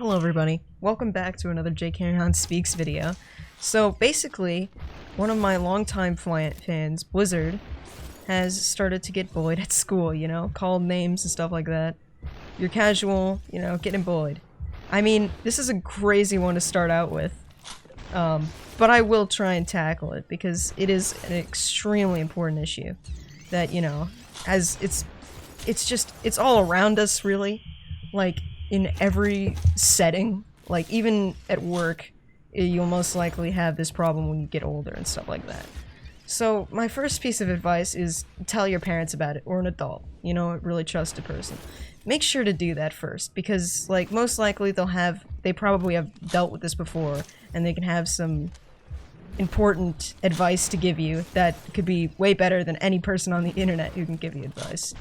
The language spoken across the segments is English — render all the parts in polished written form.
Hello everybody, welcome back to another jcarreonspeaks video. So basically, one of my longtime fans, Blizzard, has started to get bullied at school, you know, called names and stuff like that. You're casual, you know, getting bullied. I mean, this is a crazy one to start out with, but I will try and tackle it because it is an extremely important issue that, you know, as it's all around us really, like, in every setting, like even at work, you'll most likely have this problem when you get older and stuff like that. So my first piece of advice is tell your parents about it, or an adult, you know, a really trusted person. Make sure to do that first, because like most likely they probably have dealt with this before, and they can have some important advice to give you that could be way better than any person on the internet who can give you advice.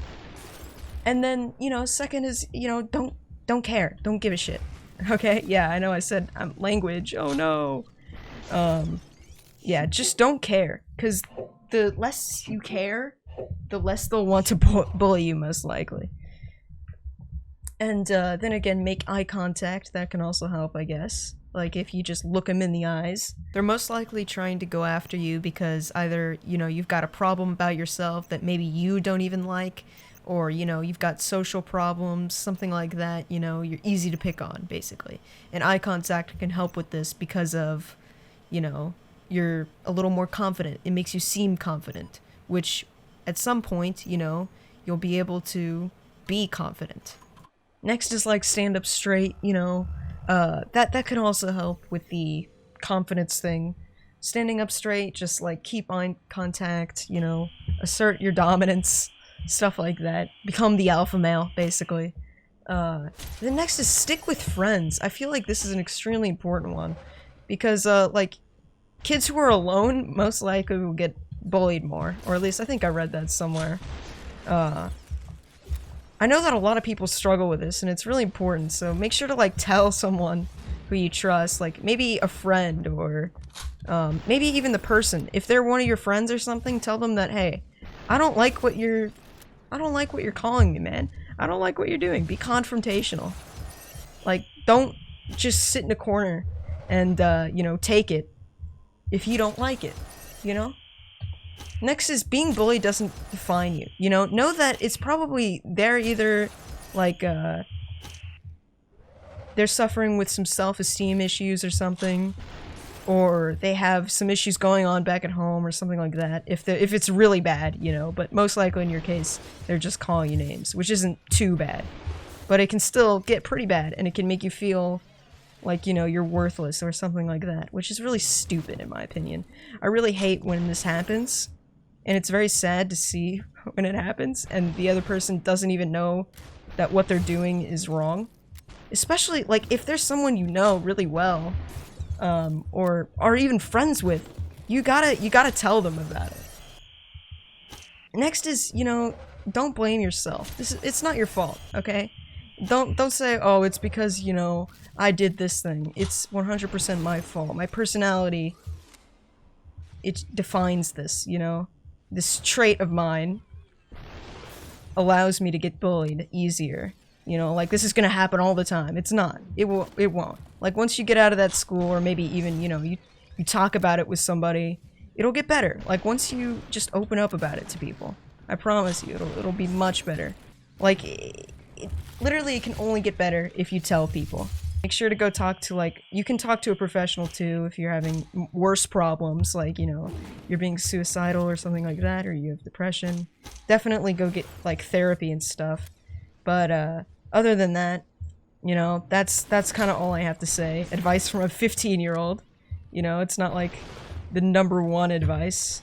And then, you know, second is, you know, don't care. Don't give a shit. Okay? Yeah, I know I said language. Oh no. Yeah, just don't care. Because the less you care, the less they'll want to bully you, most likely. And then again, make eye contact. That can also help, I guess. Like, if you just look them in the eyes. They're most likely trying to go after you because either, you know, you've got a problem about yourself that maybe you don't even like, or, you know, you've got social problems, something like that, you know, you're easy to pick on, basically. And eye contact can help with this because of, you know, you're a little more confident. It makes you seem confident, which at some point, you know, you'll be able to be confident. Next is, like, stand up straight, you know, that can also help with the confidence thing. Standing up straight, just, like, keep eye contact, you know, assert your dominance. Stuff like that. Become the alpha male, basically. The next is stick with friends. I feel like this is an extremely important one. Because, like, kids who are alone most likely will get bullied more. Or at least I think I read that somewhere. I know that a lot of people struggle with this, and it's really important, so make sure to, like, tell someone who you trust, like, maybe a friend, or, maybe even the person. If they're one of your friends or something, tell them that, hey, I don't like what you're calling me, man. I don't like what you're doing. Be confrontational. Like, don't just sit in a corner and, you know, take it if you don't like it, you know? Next is being bullied doesn't define you, you know that it's probably they're either, like, they're suffering with some self-esteem issues or something, or they have some issues going on back at home or something like that, if it's really bad, you know, but most likely in your case, they're just calling you names, which isn't too bad. But it can still get pretty bad, and it can make you feel like, you know, you're worthless or something like that, which is really stupid in my opinion. I really hate when this happens, and it's very sad to see when it happens, and the other person doesn't even know that what they're doing is wrong. Especially, like, if there's someone you know really well, or are even friends with, you gotta tell them about it. Next is, you know, don't blame yourself. It's not your fault, okay? Don't say, oh, it's because, you know, I did this thing. It's 100% my fault. My personality, it defines this, you know? This trait of mine allows me to get bullied easier. You know, like, this is gonna happen all the time. It's not. It won't. Like, once you get out of that school, or maybe even, you know, you talk about it with somebody, it'll get better. Like, once you just open up about it to people, I promise you, it'll be much better. Like, literally, it can only get better if you tell people. Make sure to go talk to, like, you can talk to a professional too if you're having worse problems, like, you know, you're being suicidal or something like that, or you have depression. Definitely go get, like, therapy and stuff. But, other than that, you know, that's kind of all I have to say. Advice from a 15-year-old. You know, it's not like the #1 advice.